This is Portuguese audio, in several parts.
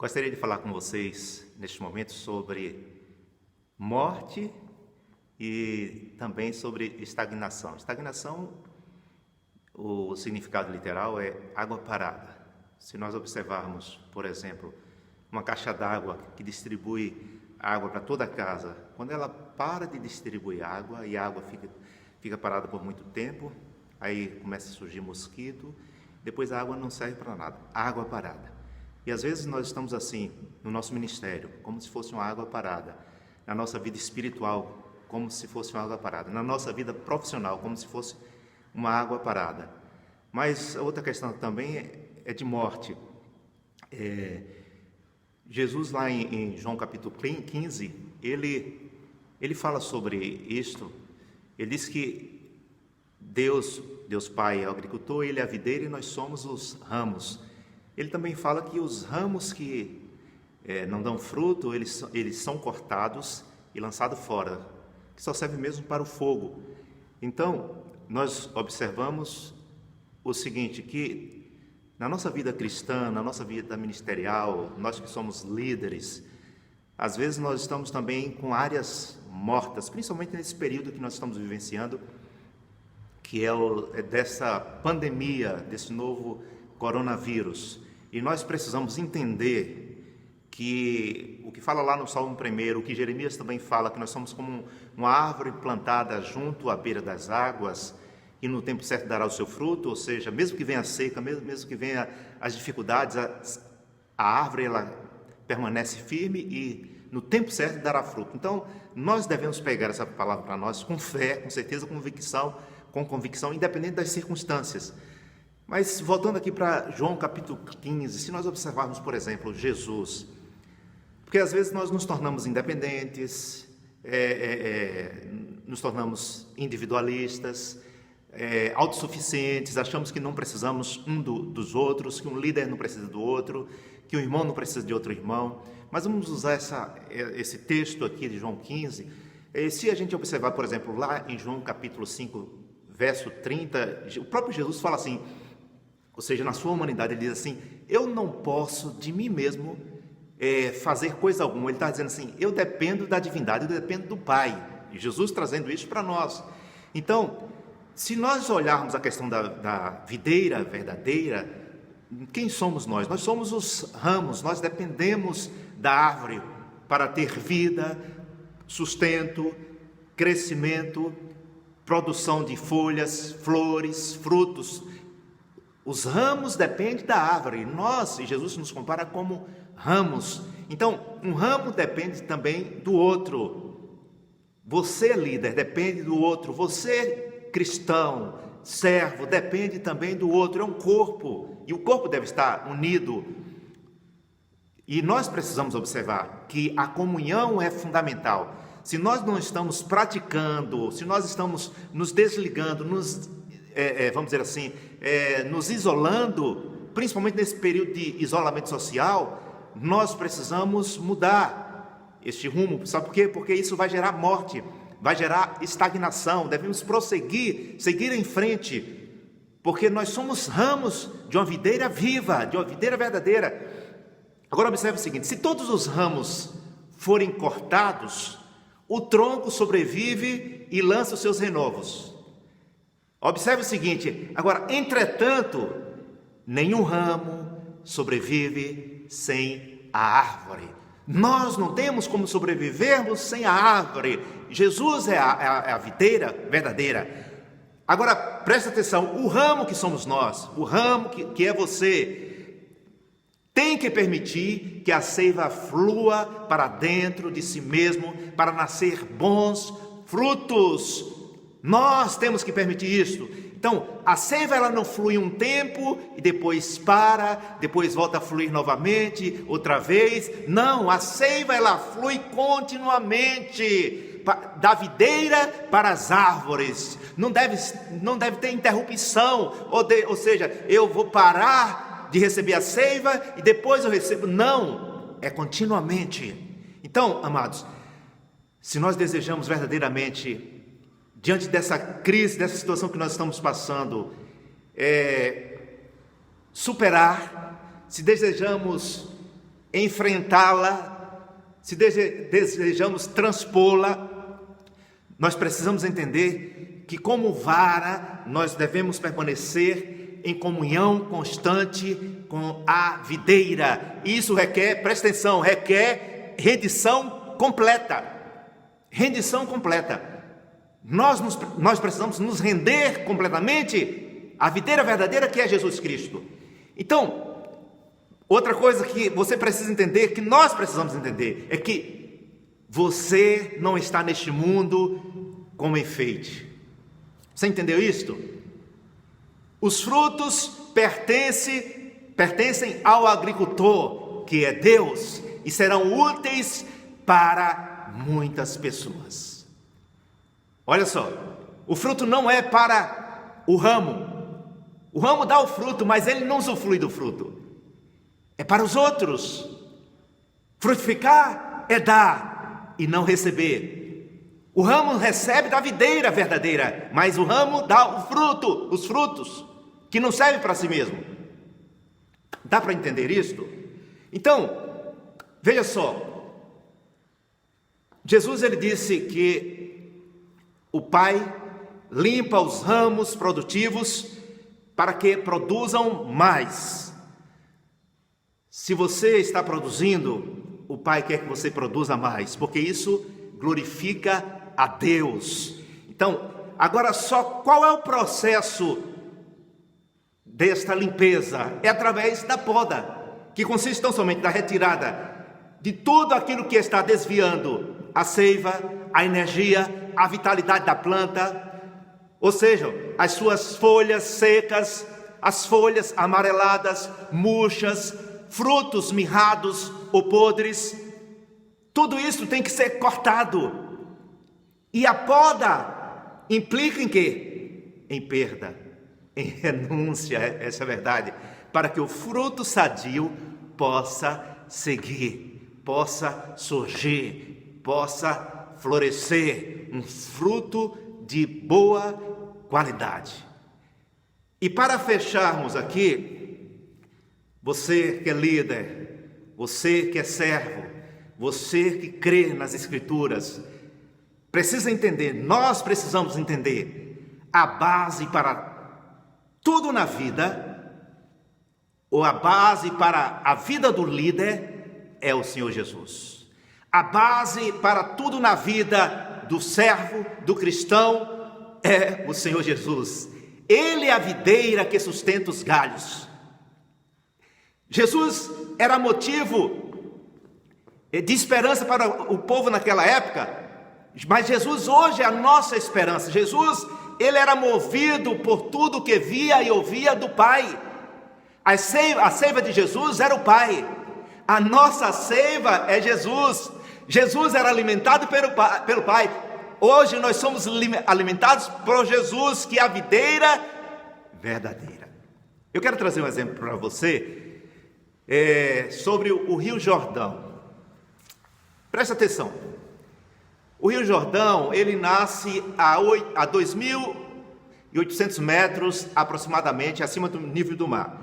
Gostaria de falar com vocês neste momento sobre morte e também sobre estagnação. Estagnação, o significado literal é água parada. Se nós observarmos, por exemplo, uma caixa d'água que distribui água para toda a casa, quando ela para de distribuir água e a água fica parada por muito tempo, aí começa a surgir mosquito, depois a água não serve para nada, água parada. E às vezes nós estamos assim no nosso ministério, como se fosse uma água parada, na nossa vida espiritual, como se fosse uma água parada, na nossa vida profissional, como se fosse uma água parada. Mas a outra questão também é de morte. Jesus lá em João capítulo 15, ele fala sobre isto. Ele diz que Deus Pai é o agricultor, Ele é a videira e nós somos os ramos. Ele também fala que os ramos que não dão fruto, eles são cortados e lançados fora, que só serve mesmo para o fogo. Então, nós observamos o seguinte, que na nossa vida cristã, na nossa vida ministerial, nós que somos líderes, às vezes nós estamos também com áreas mortas, principalmente nesse período que nós estamos vivenciando, que é dessa pandemia, desse novo coronavírus. E nós precisamos entender que o que fala lá no Salmo 1, o que Jeremias também fala, que nós somos como uma árvore plantada junto à beira das águas, e no tempo certo dará o seu fruto, ou seja, mesmo que venha a seca, mesmo que venha as dificuldades, a árvore ela permanece firme e no tempo certo dará fruto. Então, nós devemos pegar essa palavra para nós com fé, com certeza, com convicção, independente das circunstâncias. Mas voltando aqui para João capítulo 15, se nós observarmos, por exemplo, Jesus, porque às vezes nós nos tornamos independentes, nos tornamos individualistas, autossuficientes, achamos que não precisamos dos outros, que um líder não precisa do outro, que um irmão não precisa de outro irmão. Mas vamos usar esse texto aqui de João 15, se a gente observar, por exemplo, lá em João capítulo 5, verso 30, o próprio Jesus fala assim, ou seja, na sua humanidade, ele diz assim, eu não posso de mim mesmo fazer coisa alguma. Ele está dizendo assim, eu dependo da divindade, eu dependo do Pai. E Jesus trazendo isso para nós. Então, se nós olharmos a questão da videira verdadeira, quem somos nós? Nós somos os ramos, nós dependemos da árvore para ter vida, sustento, crescimento, produção de folhas, flores, frutos. Os ramos dependem da árvore. Nós, e Jesus nos compara como ramos. Então, um ramo depende também do outro. Você, líder, depende do outro. Você, cristão, servo, depende também do outro. É um corpo. E o corpo deve estar unido. E nós precisamos observar que a comunhão é fundamental. Se nós não estamos praticando, se nós estamos nos desligando, vamos dizer assim, nos isolando, principalmente nesse período de isolamento social, nós precisamos mudar este rumo. Sabe por quê? Porque isso vai gerar morte, vai gerar estagnação. Devemos prosseguir, seguir em frente, porque nós somos ramos de uma videira viva, de uma videira verdadeira. Agora observe o seguinte, se todos os ramos forem cortados, o tronco sobrevive e lança os seus renovos. Observe o seguinte, agora, entretanto, nenhum ramo sobrevive sem a árvore. Nós não temos como sobrevivermos sem a árvore. Jesus é a videira verdadeira. Agora, presta atenção, o ramo que somos nós, o ramo que é você, tem que permitir que a seiva flua para dentro de si mesmo, para nascer bons frutos. Nós temos que permitir isso. Então, a seiva ela não flui um tempo e depois para, depois volta a fluir novamente, outra vez. Não, a seiva ela flui continuamente, da videira para as árvores. Não deve ter interrupção, ou seja, eu vou parar de receber a seiva e depois eu recebo. Não, é continuamente. Então, amados, se nós desejamos verdadeiramente, diante dessa crise, dessa situação que nós estamos passando, superar, se desejamos enfrentá-la, se desejamos transpô-la, nós precisamos entender que, como vara, nós devemos permanecer em comunhão constante com a videira. Isso requer, presta atenção, requer rendição completa. Rendição completa. Nós precisamos nos render completamente à videira verdadeira, que é Jesus Cristo. Então, outra coisa que você precisa entender, que nós precisamos entender, é que você não está neste mundo como enfeite. Você entendeu isto? Os frutos pertencem ao agricultor, que é Deus, e serão úteis para muitas pessoas. Olha só, o fruto não é para o ramo. O ramo dá o fruto, mas ele não usufrui do fruto. É para os outros. Frutificar é dar e não receber. O ramo recebe da videira verdadeira, mas o ramo dá o fruto, os frutos, que não servem para si mesmo. Dá para entender isto? Então, veja só. Jesus, ele disse que o Pai limpa os ramos produtivos para que produzam mais. Se você está produzindo, o Pai quer que você produza mais, porque isso glorifica a Deus. Então, agora só qual é o processo desta limpeza? É através da poda, que consiste tão somente na retirada de tudo aquilo que está desviando a seiva, a energia, a vitalidade da planta, ou seja, as suas folhas secas, as folhas amareladas, murchas, frutos mirrados ou podres. Tudo isso tem que ser cortado. E a poda implica em quê? Em perda, em renúncia, essa é a verdade, para que o fruto sadio possa seguir, possa surgir, possa florescer, um fruto de boa qualidade. E para fecharmos aqui, você que é líder, você que é servo, você que crê nas Escrituras, precisa entender, nós precisamos entender a base para tudo na vida, ou a base para a vida do líder é o Senhor Jesus. A base para tudo na vida do servo, do cristão, é o Senhor Jesus. Ele é a videira que sustenta os galhos. Jesus era motivo de esperança para o povo naquela época, mas Jesus hoje é a nossa esperança. Jesus, ele era movido por tudo que via e ouvia do Pai. A seiva de Jesus era o Pai. A nossa seiva é Jesus. Jesus era alimentado pelo Pai. Hoje nós somos alimentados por Jesus, que é a videira verdadeira. Eu quero trazer um exemplo para você sobre o Rio Jordão. Presta atenção. O Rio Jordão, ele nasce a 2.800 metros aproximadamente acima do nível do mar.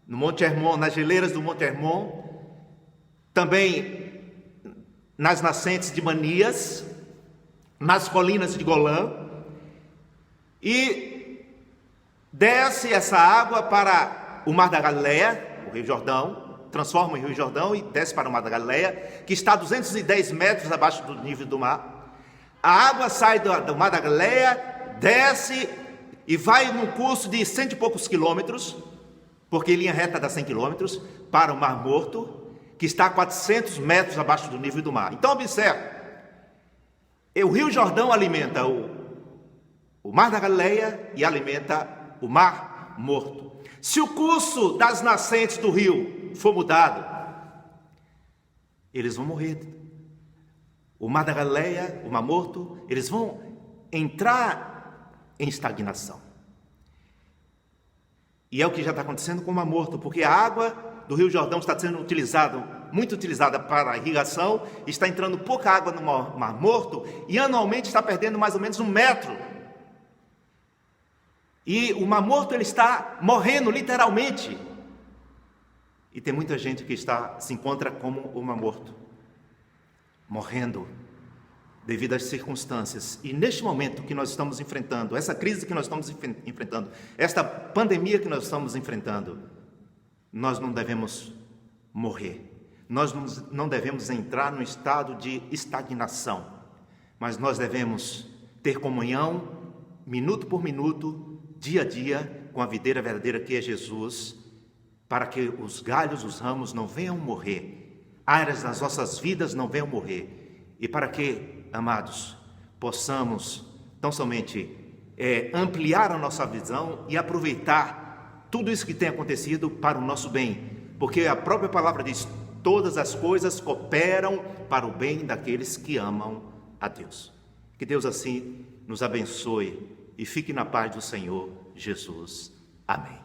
No Monte Hermon, nas geleiras do Monte Hermon, também nas nascentes de Manias, nas colinas de Golã, e desce essa água para o Mar da Galileia, o Rio Jordão, transforma em Rio Jordão e desce para o Mar da Galileia, que está a 210 metros abaixo do nível do mar. A água sai do Mar da Galileia, desce e vai num curso de 100 e poucos quilômetros, porque em linha reta dá 100 quilômetros, para o Mar Morto, que está a 400 metros abaixo do nível do mar. Então observe, o Rio Jordão alimenta o Mar da Galileia e alimenta o Mar Morto. Se o curso das nascentes do rio for mudado, eles vão morrer. O Mar da Galileia, o Mar Morto, eles vão entrar em estagnação. E é o que já está acontecendo com o Mar Morto, porque a água do Rio Jordão está sendo muito utilizada para a irrigação, está entrando pouca água no Mar Morto, e anualmente está perdendo mais ou menos 1 metro. E o Mar Morto, ele está morrendo literalmente. E tem muita gente que se encontra como um morto, morrendo devido às circunstâncias. E neste momento que nós estamos enfrentando, essa crise que nós estamos enfrentando, esta pandemia que nós estamos enfrentando, nós não devemos morrer. Nós não devemos entrar num estado de estagnação, mas nós devemos ter comunhão, minuto por minuto, dia a dia, com a videira verdadeira que é Jesus, para que os galhos, os ramos não venham morrer, áreas das nossas vidas não venham morrer, e para que, amados, possamos tão somente ampliar a nossa visão e aproveitar tudo isso que tem acontecido para o nosso bem, porque a própria palavra diz: todas as coisas cooperam para o bem daqueles que amam a Deus. Que Deus assim nos abençoe e fique na paz do Senhor Jesus. Amém.